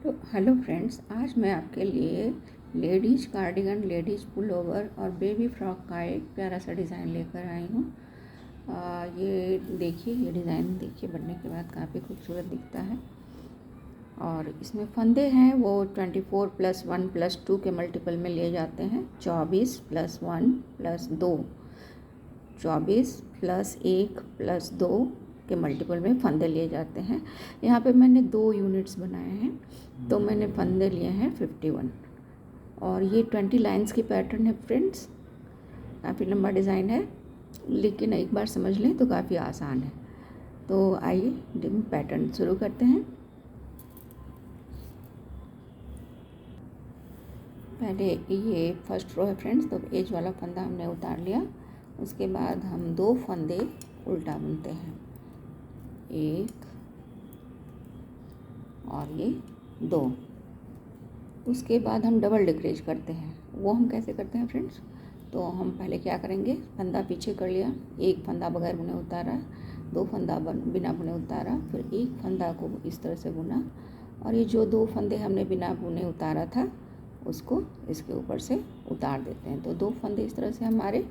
तो hello friends, आज मैं आपके लिए लेडीज कार्डिगन, लेडीज पुलोवर और बेबी फ्रॉक का एक प्यारा सा डिज़ाइन लेकर आई हूँ। ये देखिए, ये डिज़ाइन देखिए, बनने के बाद काफ़ी खूबसूरत दिखता है। और इसमें फंदे हैं वो 24+1+2 के मल्टीपल में लिए जाते हैं। 24+1+2, 24+1+2 के मल्टीपल में फंदे लिए जाते हैं। यहाँ पे मैंने 2 यूनिट्स बनाए हैं, तो मैंने फंदे लिए हैं 51। और ये 20 लाइंस की पैटर्न है फ्रेंड्स। काफ़ी लंबा डिज़ाइन है, लेकिन एक बार समझ लें तो काफ़ी आसान है। तो आइए पैटर्न शुरू करते हैं। पहले ये फर्स्ट रो है फ्रेंड्स, तो एज वाला फंदा हमने उतार लिया। उसके बाद हम 2 फंदे उल्टा बुनते हैं, एक और ये 2। उसके बाद हम डबल डिक्रीज करते हैं। वो हम कैसे करते हैं फ्रेंड्स? तो हम पहले क्या करेंगे, फंदा पीछे कर लिया, एक फंदा बगैर बुने उतारा, 2 फंदा बिना बुने उतारा, फिर एक फंदा को इस तरह से बुना, और ये जो 2 फंदे हमने बिना बुने उतारा था उसको इसके ऊपर से उतार देते हैं। तो 2 फंदे इस तरह से हमारे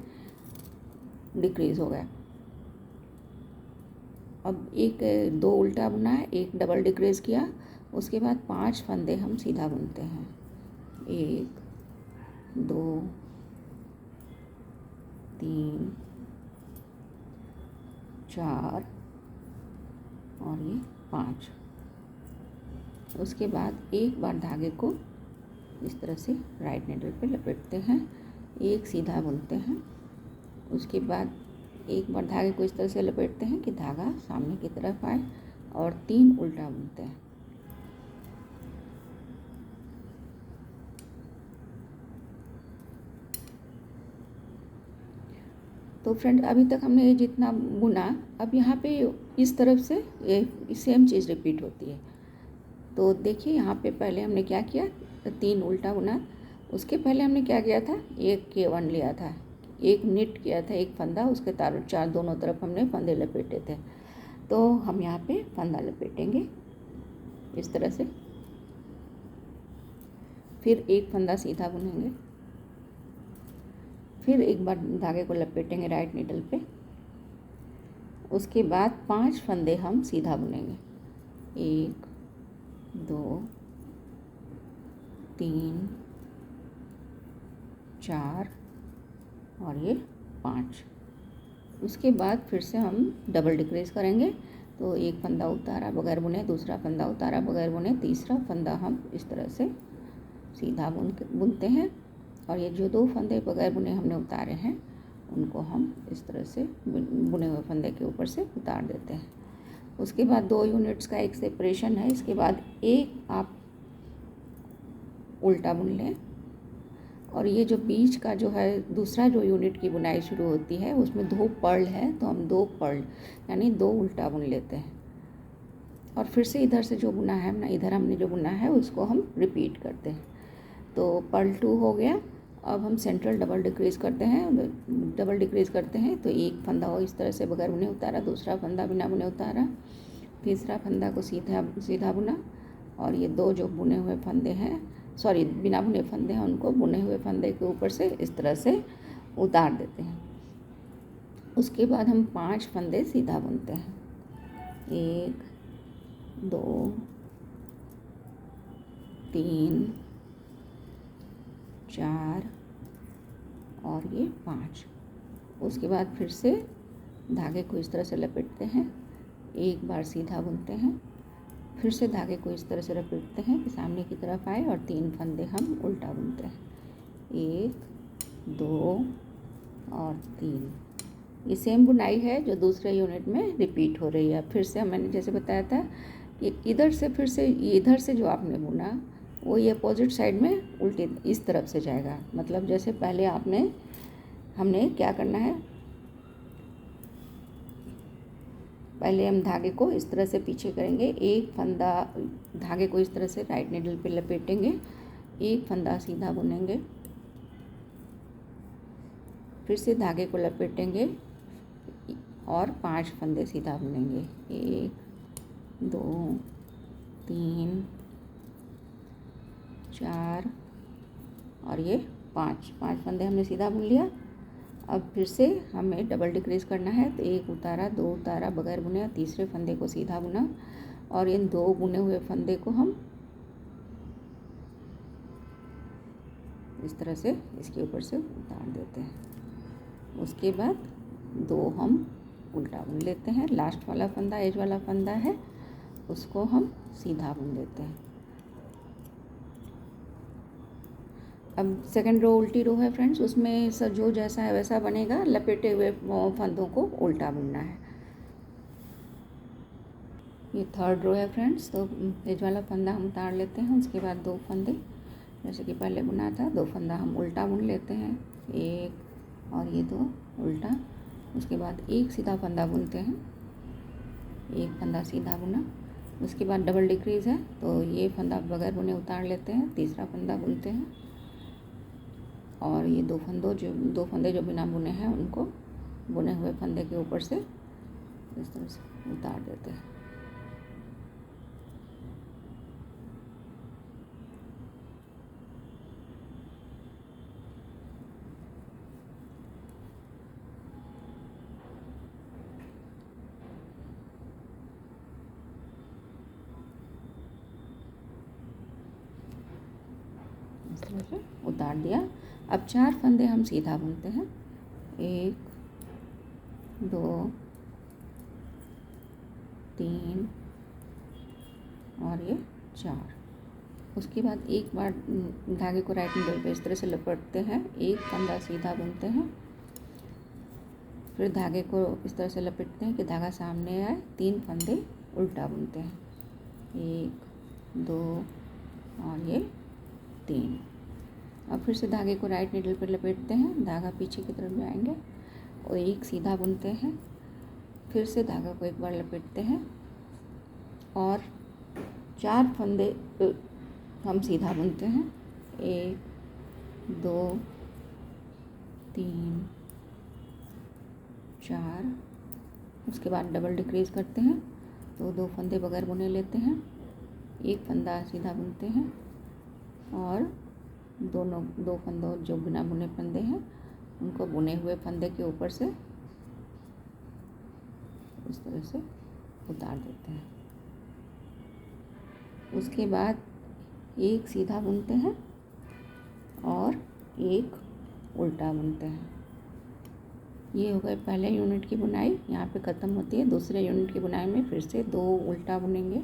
डिक्रीज़ हो गए। अब एक 2 उल्टा बुना है, एक डबल डिक्रीज़ किया। उसके बाद 5 फंदे हम सीधा बुनते हैं, 1 2 3 4 और ये 5। उसके बाद एक बार धागे को इस तरह से राइट नीडल पे लपेटते हैं, एक सीधा बुनते हैं। उसके बाद एक बार धागे को इस तरह से लपेटते हैं कि धागा सामने की तरफ आए, और 3 उल्टा बुनते हैं। तो फ्रेंड, अभी तक हमने ये जितना बुना, अब यहाँ पे इस तरफ से ये सेम चीज़ रिपीट होती है। तो देखिए, यहाँ पे पहले हमने क्या किया, 3 उल्टा बुना। उसके पहले हमने क्या किया था, एक K1 लिया था, एक निट किया था, एक फंदा, उसके चार दोनों तरफ हमने फंदे लपेटे थे। तो हम यहाँ पे फंदा लपेटेंगे इस तरह से, फिर एक फंदा सीधा बुनेंगे, फिर एक बार धागे को लपेटेंगे राइट नीडल पे। उसके बाद 5 फंदे हम सीधा बुनेंगे, 1 2 3 4 और ये 5। उसके बाद फिर से हम डबल डिक्रीज करेंगे। तो एक फंदा उतारा बगैर बुने, दूसरा फंदा उतारा बगैर बुने, तीसरा फंदा हम इस तरह से सीधा बुनते हैं। और ये जो 2 फंदे बगैर बुने हमने उतारे हैं, उनको हम इस तरह से बुने हुए फंदे के ऊपर से उतार देते हैं। उसके बाद 2 यूनिट्स का एक सेपरेशन है। इसके बाद एक आप उल्टा बुन लें, और ये जो बीच का जो है दूसरा जो यूनिट की बुनाई शुरू होती है, उसमें 2 पर्ल है, तो हम 2 पर्ल यानी 2 उल्टा बुन लेते हैं। और फिर से इधर से जो बुना है ना, इधर हमने जो बुना है उसको हम रिपीट करते हैं। तो पर्ल 2 हो गया। अब हम सेंट्रल डबल डिक्रीज करते हैं। तो एक फंदा हो इस तरह से बगैर बुने उतारा, दूसरा फंदा बिना बुने उतारा, तीसरा फंदा को सीधा बुना, और ये 2 जो बुने हुए फंदे हैं, बिना बुने फंदे हैं, उनको बुने हुए फंदे के ऊपर से इस तरह से उतार देते हैं। उसके बाद हम 5 फंदे सीधा बुनते हैं, 1 2 3 4 और ये 5। उसके बाद फिर से धागे को इस तरह से लपेटते हैं, एक बार सीधा बुनते हैं, फिर से धागे को इस तरह से लपेटते हैं कि सामने की तरफ आए, और 3 फंदे हम उल्टा बुनते हैं, 1 2 और 3। ये सेम बुनाई है जो दूसरे यूनिट में रिपीट हो रही है। फिर से मैंने जैसे बताया था कि इधर से फिर से इधर से जो आपने बुना वो ये अपोजिट साइड में उल्टे इस तरफ से जाएगा। मतलब जैसे पहले हमने क्या करना है, पहले हम धागे को इस तरह से पीछे करेंगे, एक फंदा धागे को इस तरह से राइट नीडल पे लपेटेंगे, एक फंदा सीधा बुनेंगे, फिर से धागे को लपेटेंगे और 5 फंदे सीधा बुनेंगे, 1 2 3 4 और ये 5 फंदे हमने सीधा बुन लिया। अब फिर से हमें डबल डिक्रीज करना है, तो 1 उतारा, 2 उतारा बगैर बुने, तीसरे फंदे को सीधा बुना और इन 2 बुने हुए फंदे को हम इस तरह से इसके ऊपर से उतार देते हैं। उसके बाद 2 हम उल्टा बुन लेते हैं। लास्ट वाला फंदा, एज वाला फंदा है, उसको हम सीधा बुन देते हैं। अब सेकंड रो उल्टी रो है फ्रेंड्स, उसमें जो जैसा है वैसा बनेगा। लपेटे हुए फंदों को उल्टा बुनना है। ये थर्ड रो है फ्रेंड्स, तो एज वाला फंदा हम उतार लेते हैं। उसके बाद 2 फंदे जैसे कि पहले बुना था, 2 फंदा हम उल्टा बुन लेते हैं, 1 और ये 2 उल्टा। उसके बाद 1 सीधा फंदा बुनते हैं, 1 फंदा सीधा बुना। उसके बाद डबल डिक्रीज है, तो ये फंदा बगैर बुने उतार लेते हैं, तीसरा फंदा बुनते हैं और ये 2 फंदे जो बिना बुने हैं उनको बुने हुए फंदे के ऊपर से इस तरह से उतार देते हैं। इस तरह से उतार दिया। अब 4 फंदे हम सीधा बुनते हैं, 1 2 3 और ये 4। उसके बाद एक बार धागे को राइट नीडल पे इस तरह से लपेटते हैं, 1 फंदा सीधा बुनते हैं, फिर धागे को इस तरह से लपेटते हैं कि धागा सामने आए, 3 फंदे उल्टा बुनते हैं, 1 2 और ये 3। अब फिर से धागे को राइट नीडल पर लपेटते हैं, धागा पीछे की तरफ जाएंगे और 1 सीधा बुनते हैं, फिर से धागा को एक बार लपेटते हैं और 4 फंदे हम सीधा बुनते हैं, 1 2 3 4। उसके बाद डबल डिक्रीज करते हैं, तो 2 फंदे बगैर बुने लेते हैं, 1 फंदा सीधा बुनते हैं और 2 फंदों जो बिना बुने फंदे हैं उनको बुने हुए फंदे के ऊपर से इस तरह से उतार देते हैं। उसके बाद 1 सीधा बुनते हैं और 1 उल्टा बुनते हैं। ये हो गए पहले यूनिट की बुनाई, यहाँ पे ख़त्म होती है। दूसरे यूनिट की बुनाई में फिर से 2 उल्टा बुनेंगे,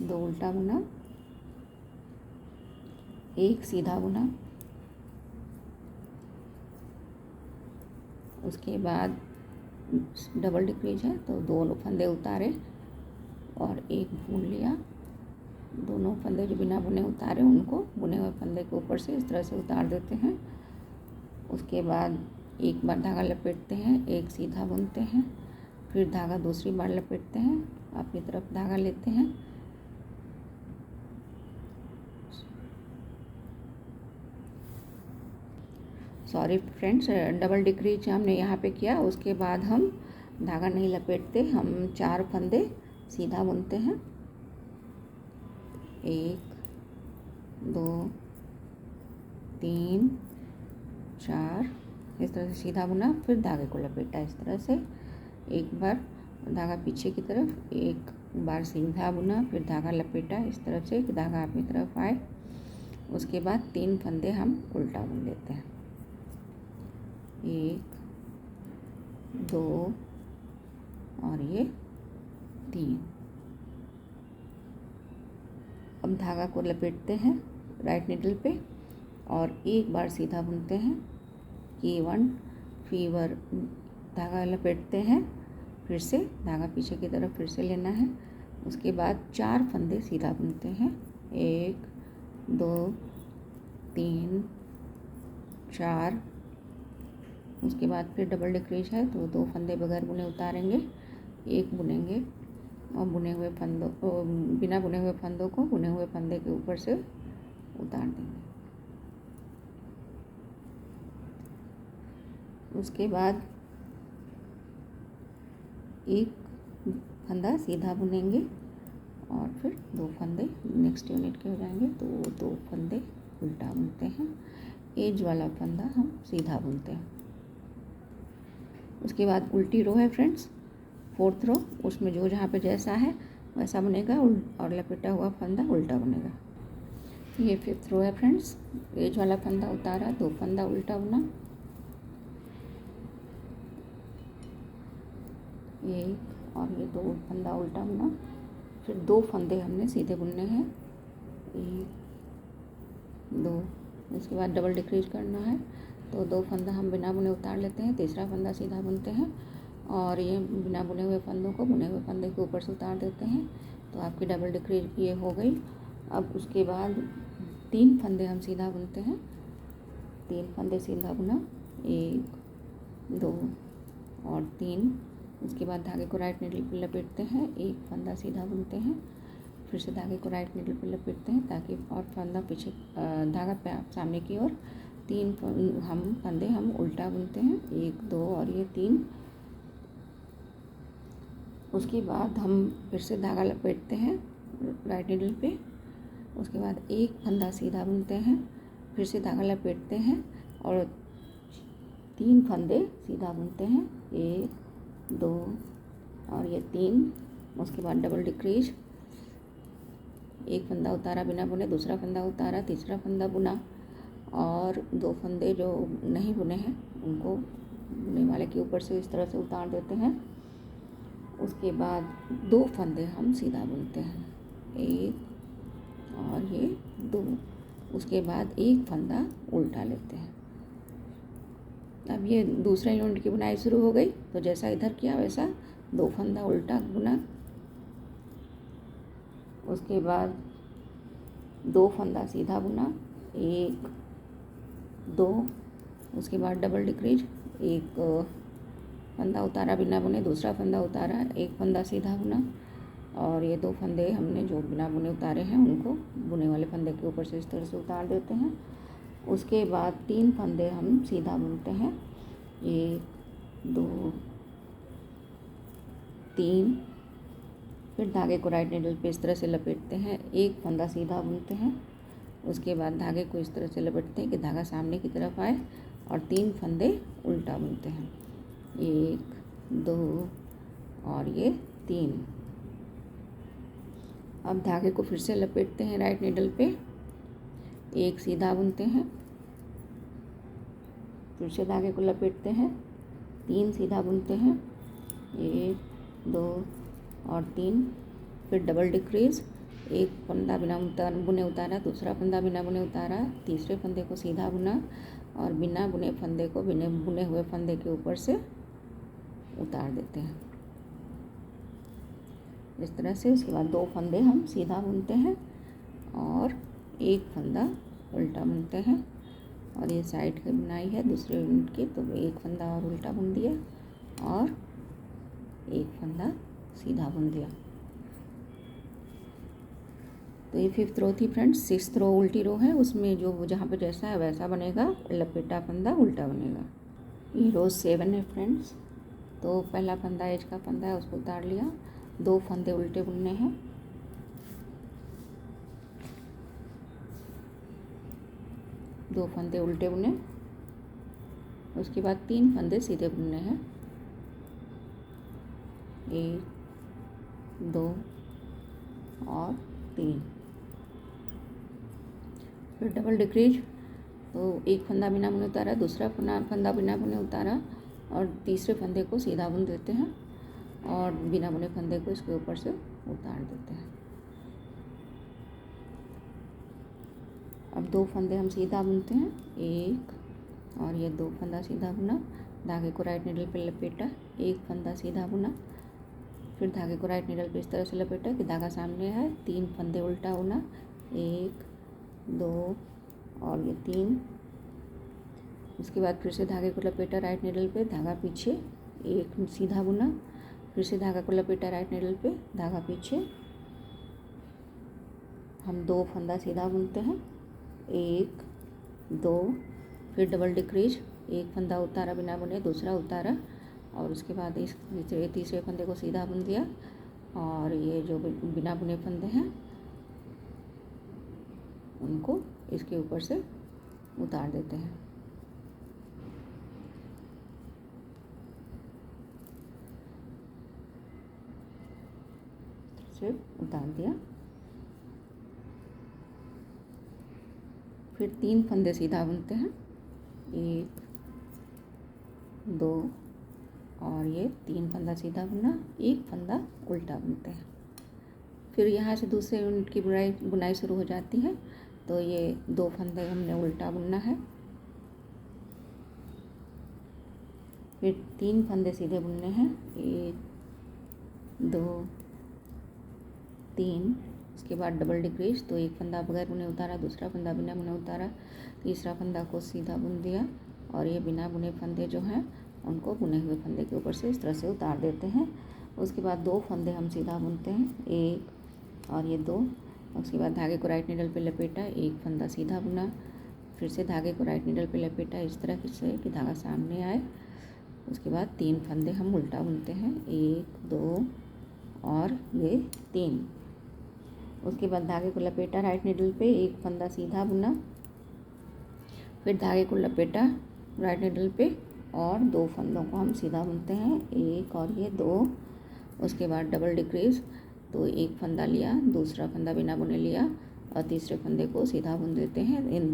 2 उल्टा बुना, 1 सीधा बुना, उसके बाद डबल डिक्रीज है तो 2 फंदे उतारे और 1 बुन लिया। दोनों फंदे जो बिना बुने उतारे उनको बुने हुए फंदे के ऊपर से इस तरह से उतार देते हैं। उसके बाद एक बार धागा लपेटते हैं, 1 सीधा बुनते हैं, फिर धागा दूसरी बार लपेटते हैं, अपनी तरफ धागा लेते हैं, सॉरी फ्रेंड्स, डबल डिक्रीज हमने यहाँ पे किया। उसके बाद हम धागा नहीं लपेटते, हम 4 फंदे सीधा बुनते हैं, 1 2 3 4 इस तरह से सीधा बुना, फिर धागे को लपेटा इस तरह से, एक बार धागा पीछे की तरफ, एक बार सीधा बुना, फिर धागा लपेटा इस तरफ से कि धागा अपनी तरफ आए। उसके बाद 3 फंदे हम उल्टा बुन लेते हैं, 1 2 और ये 3। अब धागा को लपेटते हैं राइट नीडल पे और एक बार सीधा बुनते हैं, K1 फीवर धागा लपेटते हैं, फिर से धागा पीछे की तरफ फिर से लेना है। उसके बाद 4 फंदे सीधा बुनते हैं, 1 2 3 4। उसके बाद फिर डबल डिक्रीज है तो 2 फंदे बगैर बुने उतारेंगे, 1 बुनेंगे और बिना बुने हुए फंदों को बुने हुए फंदे के ऊपर से उतार देंगे। उसके बाद 1 फंदा सीधा बुनेंगे और फिर 2 फंदे नेक्स्ट यूनिट के हो जाएंगे, तो 2 फंदे उल्टा बुनते हैं, एज वाला फंदा हम सीधा बुनते हैं। उसके बाद उल्टी रो है फ्रेंड्स, 4th रो, उसमें जो जहाँ पे जैसा है वैसा बनेगा और लपेटा हुआ फंदा उल्टा बनेगा। ये 5th रो है फ्रेंड्स, एज वाला फंदा उतारा, 2 फंदा उल्टा बुना, एक और ये 2 फंदा उल्टा बुना, फिर 2 फंदे हमने सीधे बुनने हैं, 1 2, इसके बाद डबल डिक्रीज करना है, तो 2 फंदा हम बिना बुने उतार लेते हैं, तीसरा फंदा सीधा बुनते हैं और ये बिना बुने हुए फंदों को बुने हुए फंदे के ऊपर से उतार देते हैं, तो आपकी डबल डिक्रीज ये हो गई। अब उसके बाद 3 फंदे हम सीधा बुनते हैं, 3 फंदे सीधा बुना, 1 2 और 3, उसके बाद धागे को राइट नीडल पर लपेटते हैं, 1 फंदा सीधा बुनते हैं, फिर से धागे को राइट नीडल पर लपेटते हैं ताकि और फंदा पीछे धागा सामने की ओर, 3 फंदे हम उल्टा बुनते हैं, 1 2 और ये 3। उसके बाद हम फिर से धागा लपेटते हैं राइट नीडल पे, उसके बाद 1 फंदा सीधा बुनते हैं, फिर से धागा लपेटते हैं और 3 फंदे सीधा बुनते हैं, 1 2 और ये 3। उसके बाद डबल डिक्रीज, 1 फंदा उतारा बिना बुने, दूसरा फंदा उतारा, तीसरा फंदा बुना और 2 फंदे जो नहीं बुने हैं उनको बुने वाले के ऊपर से इस तरह से उतार देते हैं। उसके बाद 2 फंदे हम सीधा बुनते हैं, 1 और ये 2, उसके बाद 1 फंदा उल्टा लेते हैं। अब ये दूसरा यूनिट की बुनाई शुरू हो गई, तो जैसा इधर किया वैसा 2 फंदा उल्टा बुना, उसके बाद 2 फंदा सीधा बुना, 1 2, उसके बाद डबल डिक्रीज, 1 फंदा उतारा बिना बुने, दूसरा फंदा उतारा, 1 फंदा सीधा बुना और ये 2 फंदे हमने जो बिना बुने उतारे हैं उनको बुने वाले फंदे के ऊपर से इस तरह से उतार देते हैं। उसके बाद 3 फंदे हम सीधा बुनते हैं, 1 2 3, फिर धागे को राइट नीडल पे इस तरह से लपेटते हैं, 1 फंदा सीधा बुनते हैं, उसके बाद धागे को इस तरह से लपेटते हैं कि धागा सामने की तरफ आए और 3 फंदे उल्टा बुनते हैं, 1 2 और ये 3। अब धागे को फिर से लपेटते हैं राइट नीडल पे, 1 सीधा बुनते हैं, फिर से धागे को लपेटते हैं, 3 सीधा बुनते हैं, 1 2 और 3, फिर डबल डिक्रीज, 1 फंदा बिना बुने उतारा, दूसरा फंदा बिना बुने उतारा, तीसरे फंदे को सीधा बुना और बिना बुने फंदे को बिना बुने हुए फंदे के ऊपर से उतार देते हैं इस तरह से। उसके बाद 2 फंदे हम सीधा बुनते हैं और 1 फंदा उल्टा बुनते हैं और ये साइड की बुनाई है दूसरे यूनिट की, तो 1 फंदा और उल्टा बुन दिया और 1 फंदा सीधा बुन दिया। तो ये 5th रो थी फ्रेंड्स। 6th रो उल्टी रो है, उसमें जो जहाँ पे जैसा है वैसा बनेगा, लपेटा फंदा उल्टा बनेगा। ये रो 7 है फ्रेंड्स। तो पहला फंदा एज का फंदा है उसको उतार लिया, 2 फंदे उल्टे बुनने हैं, दो फंदे उल्टे बुने, उसके बाद 3 फंदे सीधे बुनने हैं, 1 2 और 3। फिर डबल डिक्रीज, तो 1 फंदा बिना बुने उतारा, दूसरा फंदा बिना बुने उतारा और तीसरे फंदे को सीधा बुन देते हैं और बिना बुने फंदे को इसके ऊपर से उतार देते हैं। अब 2 फंदे हम सीधा बुनते हैं, 1 और ये 2 फंदा सीधा बुना, धागे को राइट नीडल पे लपेटा, 1 फंदा सीधा बुना, फिर धागे को राइट नीडल पे इस तरह से लपेटा कि धागा सामने है, 3 फंदे उल्टा बुना, 1 2 और ये 3। उसके बाद फिर से धागे को लपेटा राइट नीडल पे, धागा पीछे, 1 सीधा बुना, फिर से धागा को लपेटा राइट नीडल पे, धागा पीछे, हम 2 फंदा सीधा बुनते हैं, 1 2, फिर डबल डिक्रीज, 1 फंदा उतारा बिना बुने, दूसरा उतारा और उसके बाद इस तीसरे फंदे को सीधा बुन दिया और ये जो बिना बुने फंदे हैं उनको इसके ऊपर से उतार देते हैं। सिर्फ उतार दिया। फिर 3 फंदे सीधा बुनते हैं, 1 2 और ये 3 फंदा सीधा बुना, 1 फंदा उल्टा बुनते हैं। फिर यहाँ से दूसरे यूनिट की बुनाई शुरू हो जाती है। तो ये 2 फंदे हमने उल्टा बुनना है, फिर 3 फंदे सीधे बुनने हैं, 1 2 3। उसके बाद डबल डिक्रीज, तो 1 फंदा बगैर बुने उतारा, दूसरा फंदा बिना बुने उतारा, तीसरा फंदा को सीधा बुन दिया और ये बिना बुने फंदे जो हैं उनको बुने हुए फंदे के ऊपर से इस तरह से उतार देते हैं। उसके बाद 2 फंदे हम सीधा बुनते हैं, 1 और ये 2। उसके बाद धागे को राइट नीडल पे लपेटा, 1 फंदा सीधा बुना, फिर से धागे को राइट नीडल पे लपेटा इस तरह से कि धागा सामने आए। उसके बाद 3 फंदे हम उल्टा बुनते हैं, 1 2 और ये 3। उसके बाद धागे को लपेटा राइट नीडल पे, 1 फंदा सीधा बुना, फिर धागे को लपेटा राइट नीडल पे और 2 फंदों को हम सीधा बुनते हैं, 1 और ये 2। उसके बाद डबल डिक्रीज, तो 1 फंदा लिया, दूसरा फंदा बिना बुने लिया और तीसरे फंदे को सीधा बुन देते हैं। इन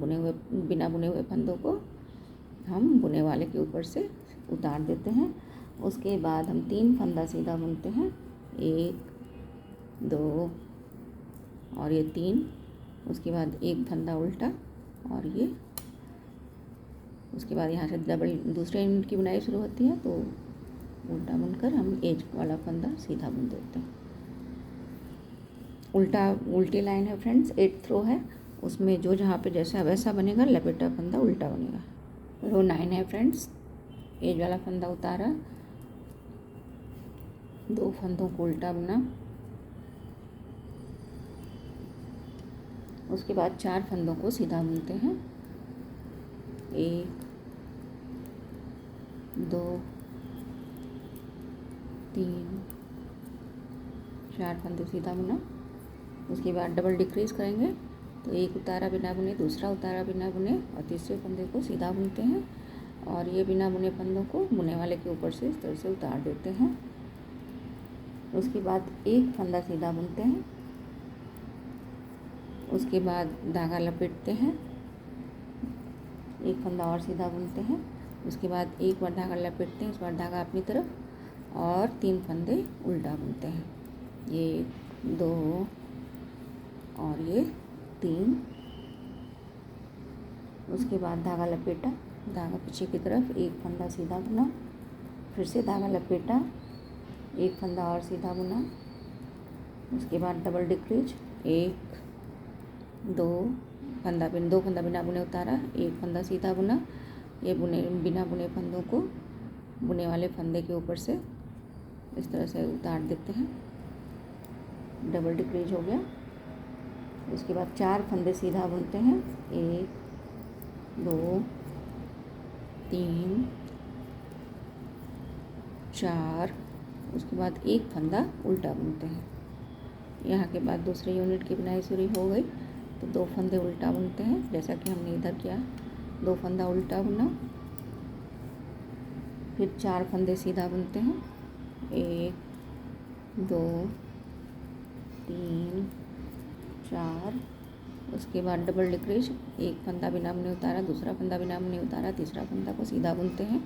बिना बुने हुए फंदों को हम बुने वाले के ऊपर से उतार देते हैं। उसके बाद हम 3 फंदा सीधा बुनते हैं, 1 2 और ये 3। उसके बाद 1 फंदा उल्टा और ये। उसके बाद यहाँ से डबल दूसरे यूनिट की बुनाई शुरू होती है, तो उल्टा बुनकर हम एज वाला फंदा सीधा बुन देते हैं। उल्टी लाइन है फ्रेंड्स, 8th रो है, उसमें जो जहाँ पे जैसा वैसा बनेगा, लपेटा फंदा उल्टा बनेगा। रो 9 है फ्रेंड्स, एज वाला फंदा उतारा, 2 फंदों को उल्टा बुना, उसके बाद 4 फंदों को सीधा बुनते हैं, 1 2 3 4 फंदे सीधा बुना। उसके बाद डबल डिक्रीज करेंगे, तो 1 उतारा बिना बुने, दूसरा उतारा बिना बुने और तीसरे फंदे को सीधा बुनते हैं और ये बिना बुने फंदों को बुने वाले के ऊपर से इस तरह से उतार देते हैं। उसके बाद 1 फंदा सीधा बुनते हैं, उसके बाद धागा लपेटते हैं, 1 फंदा और सीधा बुनते हैं। उसके बाद एक बार धागा लपेटते हैं, इस बार धागा अपनी तरफ और 3 फंदे उल्टा बुनते हैं, 1 2 और ये 3। उसके बाद धागा लपेटा, धागा पीछे की तरफ, 1 फंदा सीधा बुना, फिर से धागा लपेटा, 1 फंदा और सीधा बुना। उसके बाद डबल डिक्रीज, 1 2 फंदा बिना बुने उतारा, 1 फंदा सीधा बुना, ये बिना बुने फंदों को बुने वाले फंदे के ऊपर से इस तरह से उतार देते हैं। डबल डिक्रीज हो गया। उसके बाद 4 फंदे सीधा बुनते हैं, 1 2 3 4। उसके बाद 1 फंदा उल्टा बुनते हैं। यहाँ के बाद दूसरे यूनिट की बुनाई शुरू हो गई, तो 2 फंदे उल्टा बुनते हैं, जैसा कि हमने इधर किया, 2 फंदा उल्टा बुना, फिर 4 फंदे सीधा बुनते हैं, 1 2 3 4। उसके बाद डबल डिक्रीज, 1 फंदा बिना बुने उतारा, दूसरा फंदा बिना बुने उतारा, तीसरा फंदा को सीधा बुनते हैं,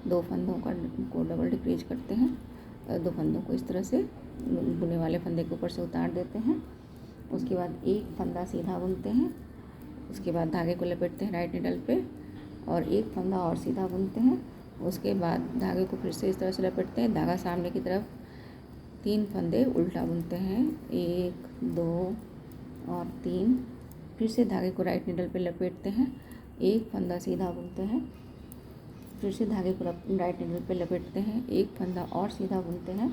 2 फंदों को डबल डिक्रीज करते हैं, 2 फंदों को इस तरह से बुने वाले फंदे के ऊपर से उतार देते हैं। उसके बाद 1 फंदा सीधा बुनते हैं, उसके बाद धागे को लपेटते हैं राइट नीडल पे और 1 फंदा और सीधा बुनते हैं। उसके बाद धागे को फिर से इस तरह से लपेटते हैं, धागा सामने की तरफ, 3 फंदे उल्टा बुनते हैं, 1 2 और 3। फिर से धागे को राइट नीडल पे लपेटते हैं, 1 फंदा सीधा बुनते हैं, फिर से धागे को राइट नीडल पे लपेटते हैं, 1 फंदा और सीधा बुनते हैं।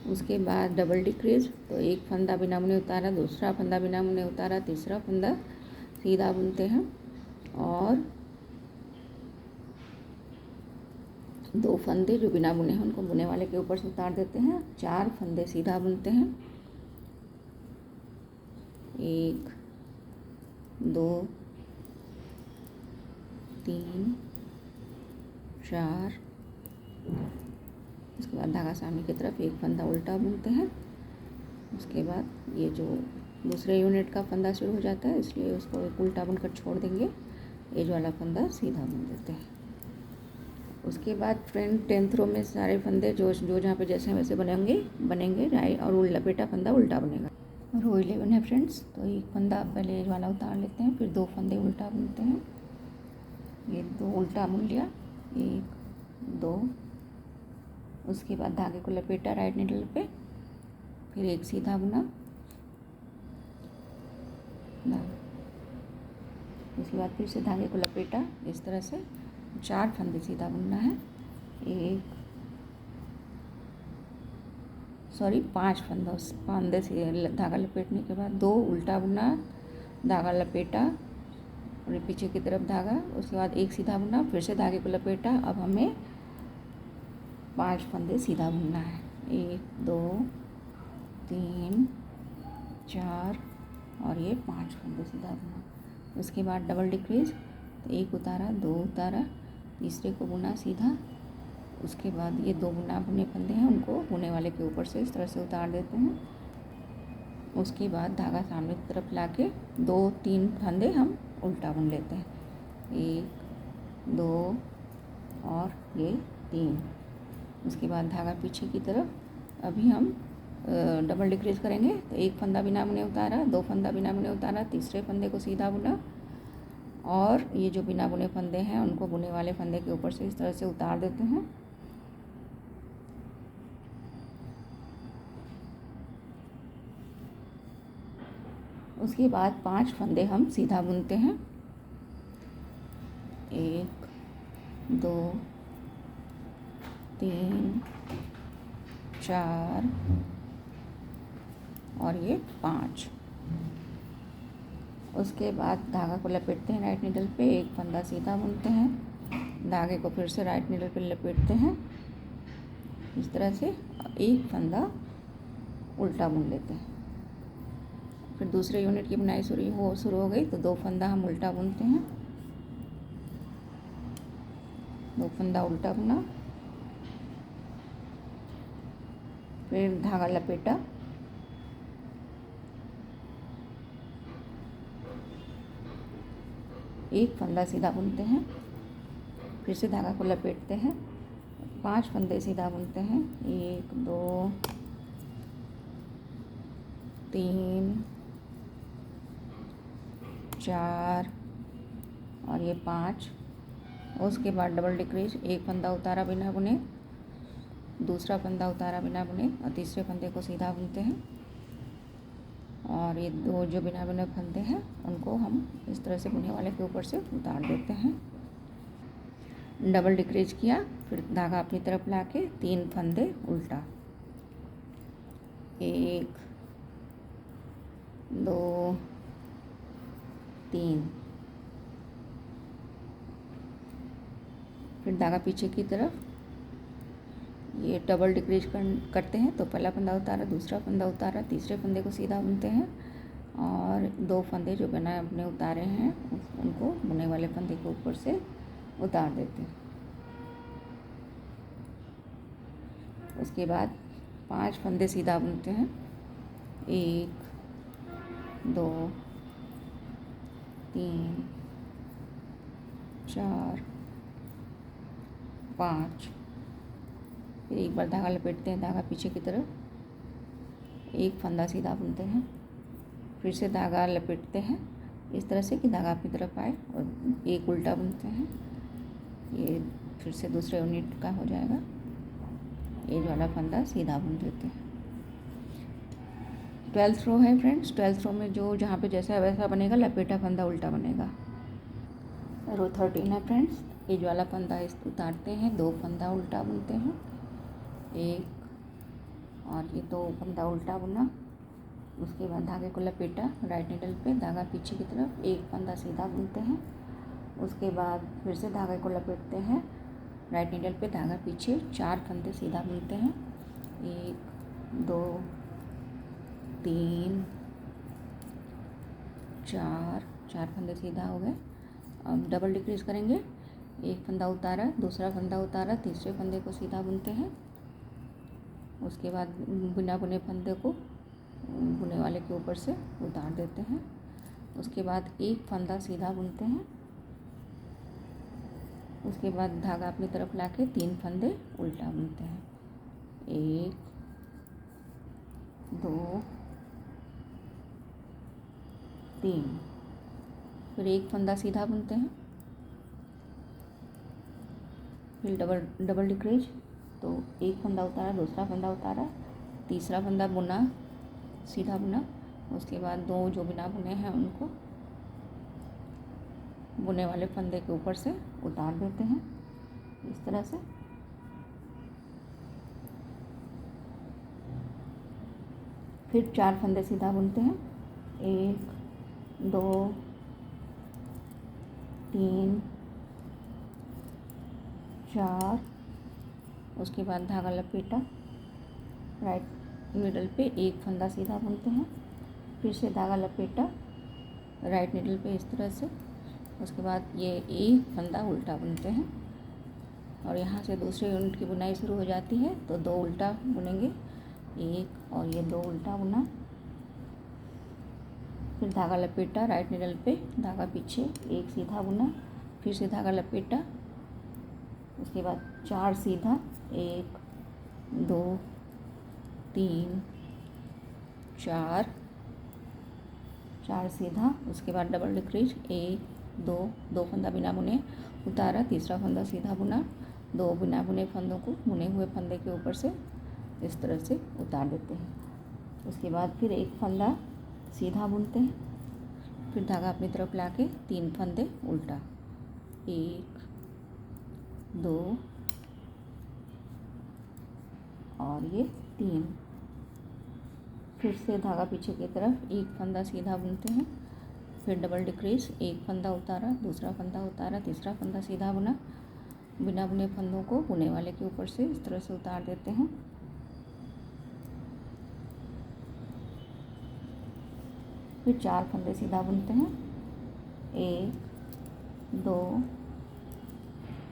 उसके बाद डबल डिक्रीज, तो 1 फंदा बिना बुने उतारा, दूसरा फंदा बिना बुने उतारा, तीसरा फंदा सीधा बुनते हैं और 2 फंदे जो बिना बुने हैं उनको बुने वाले के ऊपर से उतार देते हैं। 4 फंदे सीधा बुनते हैं। 1 2 3 4। उसके बाद धागा सामने की तरफ एक फंदा उल्टा बुनते हैं। उसके बाद ये जो दूसरे यूनिट का फंदा शुरू हो जाता है, इसलिए उसको एक उल्टा बुनकर छोड़ देंगे। एज वाला फंदा सीधा बुन देते हैं। उसके बाद फ्रेंड 10th रो में सारे फंदे जो जहाँ पे जैसे वैसे बनेंगे राइट, और लपेटा फंदा उल्टा बनेगा। रो 11 है फ्रेंड्स, तो एक फंदा पहले एज वाला उतार लेते हैं, फिर 2 फंदे उल्टा बुनते हैं। ये 2 उल्टा बुन लिया, 1 2। उसके बाद धागे को लपेटा राइट नीडल पे, फिर एक सीधा बुना। उसके बाद फिर से धागे को लपेटा इस तरह से। 4 फंदे सीधा बुनना है। 5 फंदे से धागा लपेटने के बाद 2 उल्टा बुना, धागा लपेटा और पीछे की तरफ धागा। उसके बाद एक सीधा बुना, फिर से धागे को लपेटा। अब हमें 5 फंदे सीधा बुनना है। 1 2 3 4 और ये 5 फंदे सीधा बुना। उसके बाद डबल डिक्रीज, तो 1 उतारा, 2 उतारा, तीसरे को बुना सीधा। उसके बाद ये 2 बुने फंदे हैं, उनको बुने वाले के ऊपर से इस तरह से उतार देते हैं। उसके बाद धागा सामने की तरफ लाके 2 3 फंदे हम उल्टा बुन लेते हैं। 1 2 और ये 3। उसके बाद धागा पीछे की तरफ। अभी हम डबल डिक्रीज करेंगे, तो 1 फंदा बिना बुने उतारा, 2 फंदा बिना बुने उतारा, तीसरे फंदे को सीधा बुना और ये जो बिना बुने फंदे हैं उनको बुने वाले फंदे के ऊपर से इस तरह से उतार देते हैं। उसके बाद 5 फंदे हम सीधा बुनते हैं। 1 2 3 4 और ये 5। उसके बाद धागा को लपेटते हैं राइट नीडल पे, एक फंदा सीधा बुनते हैं, धागे को फिर से राइट नीडल पे लपेटते हैं इस तरह से, एक फंदा उल्टा बुन लेते हैं। फिर दूसरे यूनिट की बुनाई शुरू हो गई, तो 2 फंदा हम उल्टा बुनते हैं। 2 फंदा उल्टा बुना, फिर धागा लपेटा, एक फंदा सीधा बुनते हैं, फिर से धागा को लपेटते हैं, 5 फंदे सीधा बुनते हैं। 1 2 3 4 और ये 5। उसके बाद डबल डिक्रीज, एक फंदा उतारा बिना बुने, दूसरा फंदा उतारा बिना बुने और तीसरे फंदे को सीधा बुनते हैं। और ये 2 जो बिना बुने फंदे हैं उनको हम इस तरह से बुने वाले के ऊपर से उतार देते हैं। डबल डिक्रीज किया, फिर धागा अपनी तरफ लाके 3 फंदे उल्टा, 1 2 3। फिर धागा पीछे की तरफ, ये डबल डिक्रीज करते हैं, तो पहला फंदा उतारा, दूसरा फंदा उतारा, तीसरे फंदे को सीधा बुनते हैं और 2 फंदे जो बिना अपने उतारे हैं उनको बुने वाले फंदे के ऊपर से उतार देते हैं। उसके बाद 5 फंदे सीधा बुनते हैं। 1 2 3 4 5। फिर एक बार धागा लपेटते हैं, धागा पीछे की तरफ, एक फंदा सीधा बुनते हैं, फिर से धागा लपेटते हैं इस तरह से कि धागा अपनी तरफ आए और एक उल्टा बुनते हैं। ये फिर से दूसरे यूनिट का हो जाएगा। एज वाला फंदा सीधा बुन देते हैं। 12th रो है फ्रेंड्स, 12th रो में जो जहाँ पे जैसा वैसा बनेगा, लपेटा फंदा उल्टा बनेगा। रो 13 है फ्रेंड्स, एज वाला फंदा उतारते हैं, 2 फंदा उल्टा बुनते हैं, 1 और ये 2 फंदा उल्टा बुना। उसके बाद धागे को लपेटा राइट नीडल पे, धागा पीछे की तरफ, एक फंदा सीधा बुनते हैं। उसके बाद फिर से धागे को लपेटते हैं राइट नीडल पे धागा पीछे 4 फंदे सीधा बुनते हैं। 1 2 3 4 फंदे सीधा हो गए। अब डबल डिक्रीज करेंगे। एक फंदा उतारा, दूसरा फंदा उतारा, तीसरे फंदे को सीधा बुनते हैं। उसके बाद बिना बुने फंदे को बुने वाले के ऊपर से उतार देते हैं। उसके बाद एक फंदा सीधा बुनते हैं। उसके बाद धागा अपनी तरफ लाके 3 फंदे उल्टा बुनते हैं। 1 2 3। फिर एक फंदा सीधा बुनते हैं। फिर डबल डिक्रीज, तो एक फंदा उतारा, दूसरा फंदा उतारा, तीसरा फंदा बुना, सीधा बुना। उसके बाद 2 जो बिना बुने हैं उनको बुने वाले फंदे के ऊपर से उतार देते हैं इस तरह से। फिर 4 फंदे सीधा बुनते हैं। 1 2 3 4। उसके बाद धागा लपेटा, राइट नीडल पे एक फंदा सीधा बुनते हैं। फिर से धागा लपेटा राइट नीडल पे इस तरह से। उसके बाद ये एक फंदा उल्टा बुनते हैं और यहाँ से दूसरे यूनिट की बुनाई शुरू हो जाती है। तो 2 उल्टा बुनेंगे, एक और ये 2 उल्टा बुना। फिर धागा लपेटा राइट नीडल पे, धागा पीछे, एक सीधा बुना, फिर से धागा लपेटा। उसके बाद 4 सीधा, 1 2 3 4 सीधा। उसके बाद डबल डिक्रीज, 1 2 फंदा बिना बुने उतारा, तीसरा फंदा सीधा बुना, 2 बिना बुने फंदों को बुने हुए फंदे के ऊपर से इस तरह से उतार देते हैं। उसके बाद फिर एक फंदा सीधा बुनते हैं। फिर धागा अपनी तरफ लाके 3 फंदे उल्टा, 1 2 और ये 3। फिर से धागा पीछे की तरफ एक फंदा सीधा बुनते हैं। फिर डबल डिक्रीज, एक फंदा उतारा, दूसरा फंदा उतारा, तीसरा फंदा सीधा बुना, बिना बुने फंदों को बुने वाले के ऊपर से इस तरह से उतार देते हैं। फिर 4 फंदे सीधा बुनते हैं। 1 2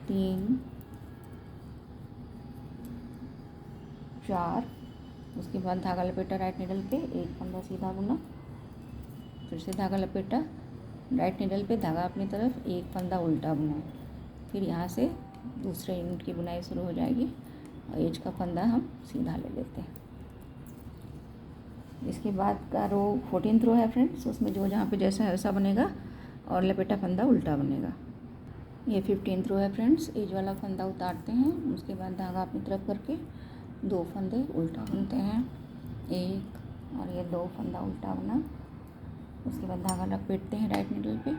3 4। उसके बाद धागा लपेटा राइट नीडल पे, एक फंदा सीधा बुना, फिर से धागा लपेटा राइट नीडल पे, धागा अपनी तरफ, एक फंदा उल्टा बुना। फिर यहाँ से दूसरे यूनिट की बुनाई शुरू हो जाएगी और एज का फंदा हम सीधा ले लेते हैं। इसके बाद का रो 14th रो है फ्रेंड्स, उसमें जो जहाँ पे जैसा है वैसा बनेगा और लपेटा फंदा उल्टा बनेगा। ये 15th रो है फ्रेंड्स, एज वाला फंदा उतारते हैं। उसके बाद धागा अपनी तरफ करके 2 फंदे उल्टा बुनते हैं, 1 और ये 2 फंदा उल्टा बुना। उसके बाद धागा लपेटते हैं राइट नीडल पे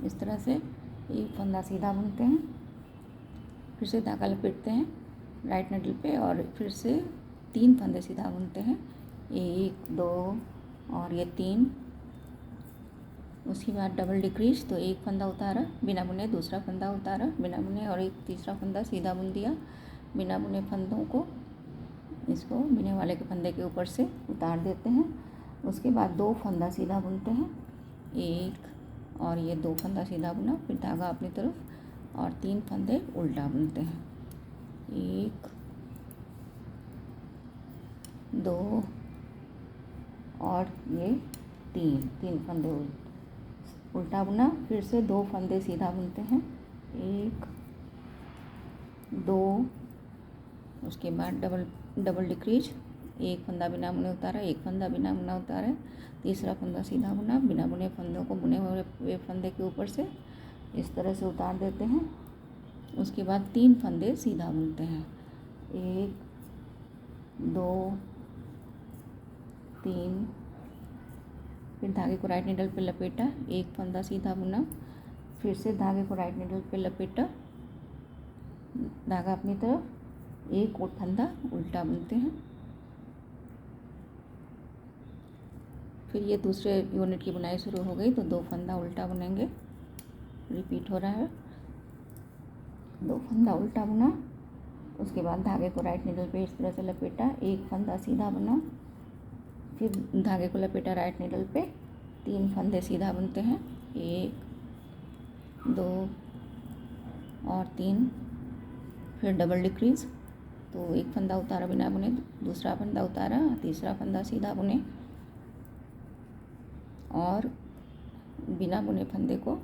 इस तरह से, एक फंदा सीधा बुनते हैं, फिर से धागा लपेटते हैं राइट नीडल पे और फिर से 3 फंदे सीधा बुनते हैं, 1 2 और ये 3। उसके बाद डबल डिक्रीज, तो एक फंदा उतारा बिना बुने, दूसरा फंदा उतारा बिना बुने और एक तीसरा फंदा सीधा बुन दिया। बिना बुने फंदों को इसको बुने वाले के फंदे के ऊपर से उतार देते हैं। उसके बाद 2 फंदा सीधा बुनते हैं, 1 और ये 2 फंदा सीधा बुना, फिर धागा अपनी तरफ और 3 फंदे उल्टा बुनते हैं, 1 2 और ये 3 फंदे उल्टा बुना। फिर से 2 फंदे सीधा बुनते हैं, 1 2। उसके बाद डबल डिक्रीज, एक फंदा बिना बुने उतारा, एक फंदा बिना बुना उतारा, तीसरा फंदा सीधा बुना, बिना बुने फंदों को बुने हुए फंदे के ऊपर से इस तरह से उतार देते हैं। उसके बाद 3 फंदे सीधा बुनते हैं, 1 2 3। फिर धागे को राइट नीडल पे लपेटा, एक फंदा सीधा बुना, फिर से धागे को राइट नीडल पे लपेटा, धागा अपनी तरफ, एक और फंदा उल्टा बुनते हैं। फिर ये दूसरे यूनिट की बुनाई शुरू हो गई, तो 2 फंदा उल्टा बुनेंगे, रिपीट हो रहा है। 2 फंदा उल्टा बुना, उसके बाद धागे को राइट नीडल पे इस तरह से लपेटा, 1 फंदा सीधा बुना, फिर धागे को लपेटा राइट नीडल पे, 3 फंदे सीधा बुनते हैं, 1 2 और 3, फिर डबल डिक्रीज, तो 1 फंदा उतारा बिना बुने, दूसरा फंदा उतारा, तीसरा फंदा सीधा बुने और बिना बुने फंदे को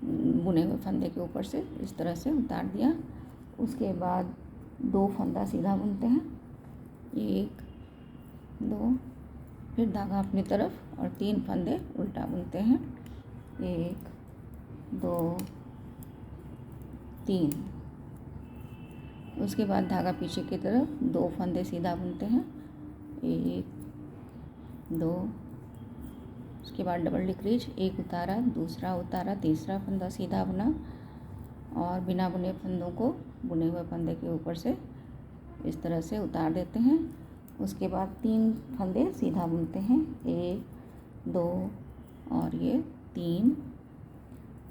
बुने हुए फंदे के ऊपर से इस तरह से उतार दिया। उसके बाद 2 फंदा सीधा बुनते हैं, 1 2, फिर धागा अपनी तरफ और 3 फंदे उल्टा बुनते हैं, 1 2 3। उसके बाद धागा पीछे की तरफ 2 फंदे सीधा बुनते हैं, 1 2, उसके बाद डबल डिक्रीज, 1 उतारा, दूसरा उतारा, तीसरा फंदा सीधा बुना और बिना बुने फंदों को बुने हुए फंदे के ऊपर से इस तरह से उतार देते हैं। उसके बाद 3 फंदे सीधा बुनते हैं, 1 2 और ये 3।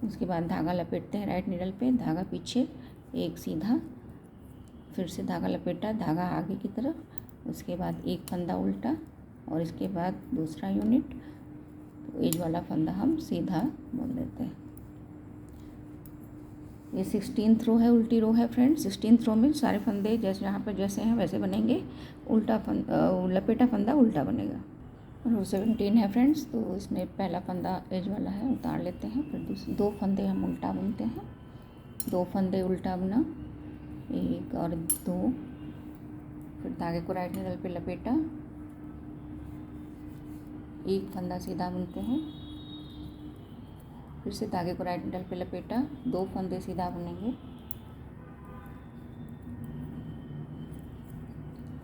उसके बाद धागा लपेटते हैं राइट नीडल पे, धागा पीछे, 1 सीधा, फिर से धागा लपेटा, धागा आगे की तरफ, उसके बाद 1 फंदा उल्टा और इसके बाद दूसरा यूनिट, तो एज वाला फंदा हम सीधा बुन देते हैं। ये 16th रो है, उल्टी रो है फ्रेंड्स। 16th रो में सारे फंदे जैसे यहाँ पर जैसे हैं वैसे बनेंगे, उल्टा लपेटा फंदा उल्टा बनेगा। रो 17 है फ्रेंड्स, तो इसमें पहला फंदा एज वाला है, उतार लेते हैं, फिर दूसरे 2 फंदे हम उल्टा बुनते हैं, 2 फंदे उल्टा बुना, 1 और 2, फिर धागे को राइट नीडल पे लपेटा, 1 फंदा सीधा बुनते हैं, फिर से धागे को राइट नीडल पे लपेटा, 2 फंदे सीधा बुनेंगे,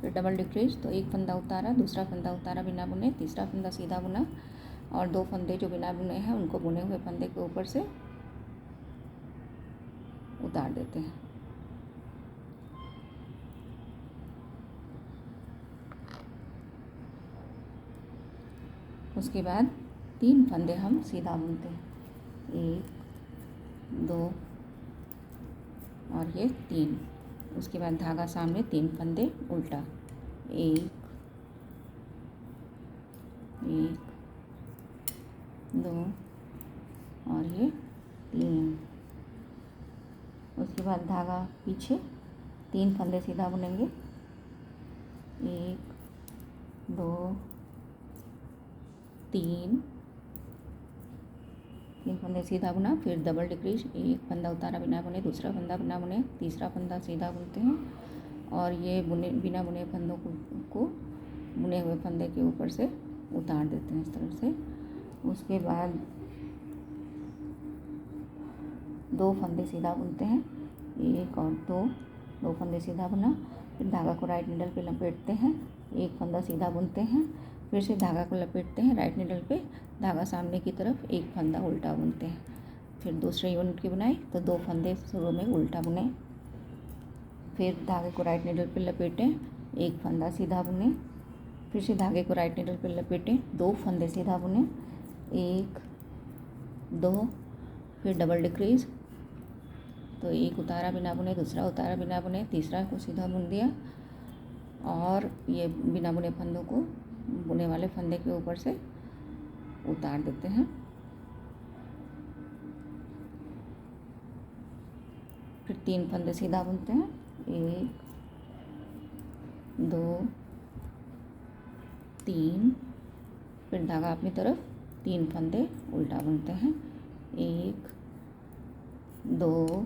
फिर डबल डिक्रीज, तो 1 फंदा उतारा, दूसरा फंदा उतारा बिना बुने, तीसरा फंदा सीधा बुना और 2 फंदे जो बिना बुने हैं उनको बुने हुए फंदे के ऊपर से उतार देते हैं। उसके बाद 3 फंदे हम सीधा बुनते हैं, 1 2 और ये 3। उसके बाद धागा सामने, 3 फंदे उल्टा, 1 1 2 और ये 3। उसके बाद धागा पीछे, 3 फंदे सीधा बुनेंगे, 1 2 3 फंदे सीधा बुना, फिर डबल डिक्रीज, 1 फंदा उतारा बिना बुने, दूसरा फंदा बिना बुने, तीसरा फंदा सीधा बुनते हैं और ये बिना बुने फंदों को बुने हुए फंदे के ऊपर से उतार देते हैं इस तरह से। उसके बाद 2 फंदे सीधा बुनते हैं, 1 और 2 फंदे सीधा बुना, फिर धागा को राइट नीडल पे लपेटते हैं, 1 फंदा सीधा बुनते हैं, फिर से धागा को लपेटते हैं राइट नीडल पे, धागा सामने की तरफ, 1 फंदा उल्टा बुनते हैं, फिर दूसरे यूनिट की बुनाई, तो 2 फंदे शुरू में उल्टा बुने, फिर धागे को राइट नीडल पे लपेटें, 1 फंदा सीधा बुने, फिर से धागे को राइट नीडल पे लपेटें, 2 फंदे सीधा बुने, 1 2, फिर डबल डिक्रीज, तो 1 उतारा बिना बुने, दूसरा उतारा बिना बुने, तीसरा को सीधा बुन दिया और ये बिना बुने फंदों को बुने वाले फंदे के ऊपर से उतार देते हैं। फिर 3 फंदे सीधा बुनते हैं, 1 2 3, फिर धागा अपनी तरफ, 3 फंदे उल्टा बुनते हैं, 1 2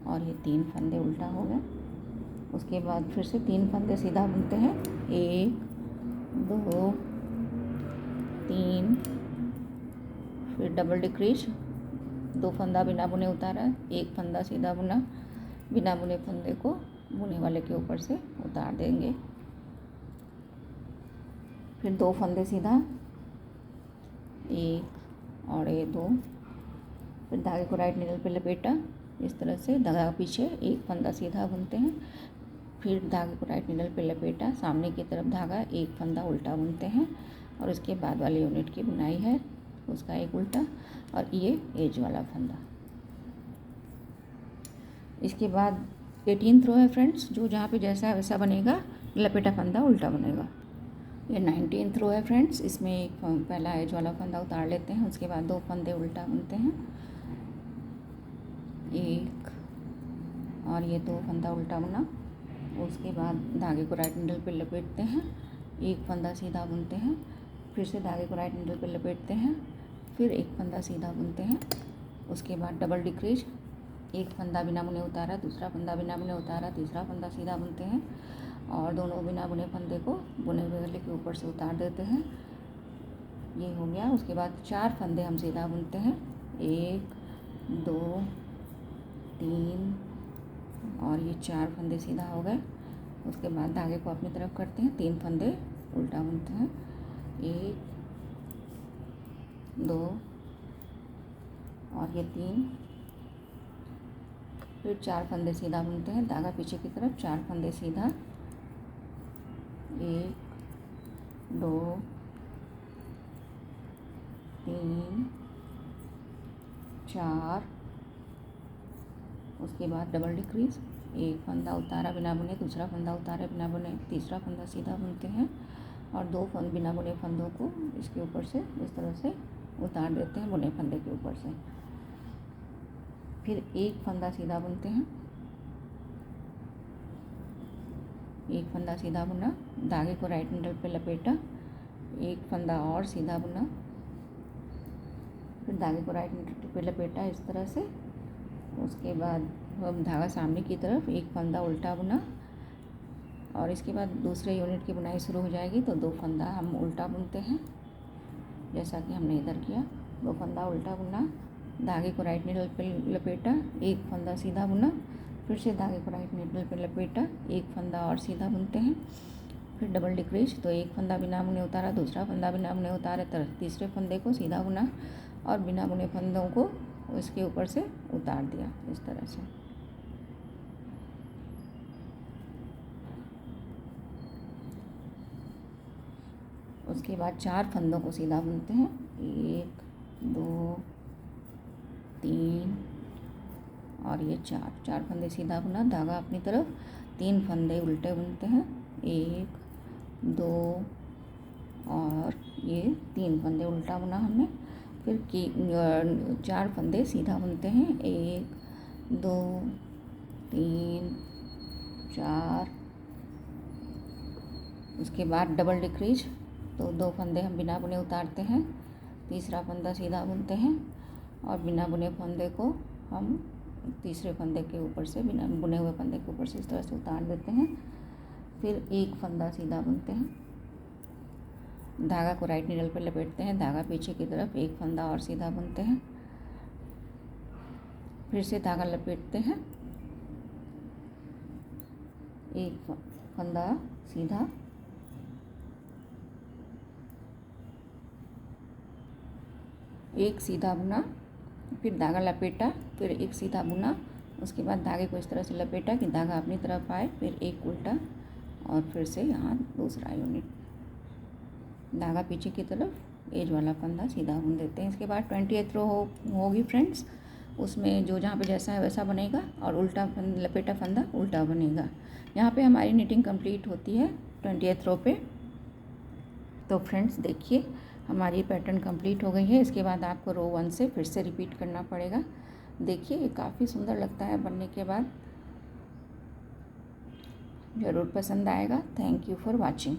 और ये 3 फंदे उल्टा हो गए। उसके बाद फिर से 3 फंदे सीधा बुनते हैं, 1 2 3, फिर डबल डिक्रीज, 2 फंदा बिना बुने उतारा, 1 फंदा सीधा बुना, बिना बुने फंदे को बुने वाले के ऊपर से उतार देंगे, फिर 2 फंदे सीधा, 1 और ये 2, फिर धागे को राइट नीडल पे लपेटा इस तरह से, धागा पीछे, 1 फंदा सीधा बुनते हैं, फिर धागे को राइट नीडल पे लपेटा, सामने की तरफ धागा, 1 फंदा उल्टा बुनते हैं और इसके बाद वाले यूनिट की बुनाई है उसका 1 उल्टा और ये एज वाला फंदा। इसके बाद 18th रो है फ्रेंड्स, जो जहाँ पे जैसा है वैसा बनेगा, लपेटा फंदा उल्टा बनेगा। ये 19th रो है फ्रेंड्स, इसमें एक पहला एज वाला फंदा उतार लेते हैं, उसके बाद 2 फंदे उल्टा बुनते हैं, एक और ये 2 फंदा उल्टा बुना। उसके बाद धागे को राइट नीडल पे लपेटते हैं, एक फंदा सीधा बुनते हैं, फिर से धागे को राइट नीडल पे लपेटते हैं, फिर एक फंदा सीधा बुनते हैं। उसके बाद डबल डिक्रीज, एक फंदा बिना बुने उतारा, दूसरा फंदा बिना बुने उतारा, तीसरा फंदा सीधा बुनते हैं और दोनों बिना बुने फंदे को बुने हुए गले के ऊपर से उतार देते हैं। ये हो गया। उसके बाद 4 फंदे हम सीधा बुनते हैं, 1 2 3 और ये 4 फंदे सीधा हो गए। उसके बाद धागे को अपनी तरफ करते हैं, 3 फंदे उल्टा बुनते हैं, 1 2 और ये 3, फिर 4 फंदे सीधा बुनते हैं, धागा पीछे की तरफ, 4 फंदे सीधा, 1 2 3 4। उसके बाद डबल डिक्रीज, एक फंदा उतारा बिना बुने, दूसरा फंदा उतारा बिना बुने, तीसरा फंदा सीधा बुनते हैं और 2 बिना बुने फंदों को इसके ऊपर से इस तरह से उतार देते हैं बुने फंदे के ऊपर से। फिर एक फंदा सीधा बुनते हैं, एक फंदा सीधा बुना, धागे को राइट नीडल पे लपेटा, एक फंदा और सीधा बुना, फिर धागे को राइट नीडल पे लपेटा इस तरह से। उसके बाद हम धागा सामने की तरफ, एक फंदा उल्टा बुना और इसके बाद दूसरे यूनिट की बुनाई शुरू हो जाएगी, तो 2 फंदा हम उल्टा बुनते हैं, जैसा कि हमने इधर किया। 2 फंदा उल्टा बुना, धागे को राइट नीडल पे लपेटा, एक फंदा सीधा बुना, फिर से धागे को राइट नीडल पे लपेटा, एक फंदा और सीधा बुनते हैं, फिर डबल डिक्रीज, तो एक फंदा बिना बुने उतारा, दूसरा फंदा बिना बुने उतारे, तीसरे फंदे को सीधा बुना और बिना बुने फंदों को इसके ऊपर से उतार दिया इस तरह से। उसके बाद 4 फंदों को सीधा बुनते हैं, 1 2 3 और ये 4 फंदे सीधा बुना, धागा अपनी तरफ, 3 फंदे उल्टे बुनते हैं, 1 2 और ये 3 फंदे उल्टा बुना हमने। फिर 4 फंदे सीधा बुनते हैं, 1 2 3 4। उसके बाद डबल डिक्रीज, तो 2 फंदे हम बिना बुने उतारते हैं, तीसरा फंदा सीधा बुनते हैं और बिना बुने फंदे को हम तीसरे फंदे के ऊपर से, बिना बुने हुए फंदे के ऊपर से इस तरह से उतार देते हैं। फिर एक फंदा सीधा बुनते हैं, धागा को राइट नीडल पे लपेटते हैं, धागा पीछे की तरफ, एक फंदा और सीधा बुनते हैं, फिर से धागा लपेटते हैं, एक फंदा सीधा, एक सीधा बुना, फिर धागा लपेटा, फिर एक सीधा बुना। उसके बाद धागे को इस तरह से लपेटा कि धागा अपनी तरफ आए, फिर एक उल्टा और फिर से यहाँ दूसरा यूनिट, धागा पीछे की तरफ, एज वाला फंदा सीधा बुन देते हैं। इसके बाद 20th रो होगी फ्रेंड्स, उसमें जो जहाँ पे जैसा है वैसा बनेगा और उल्टा लपेटा फंदा उल्टा बनेगा। यहाँ पे हमारी निटिंग कंप्लीट होती है 20th रो पे। तो फ्रेंड्स देखिए हमारी पैटर्न कंप्लीट हो गई है। इसके बाद आपको रो 1 से फिर से रिपीट करना पड़ेगा। देखिए ये काफ़ी सुंदर लगता है बनने के बाद, ज़रूर पसंद आएगा। Thank you for watching.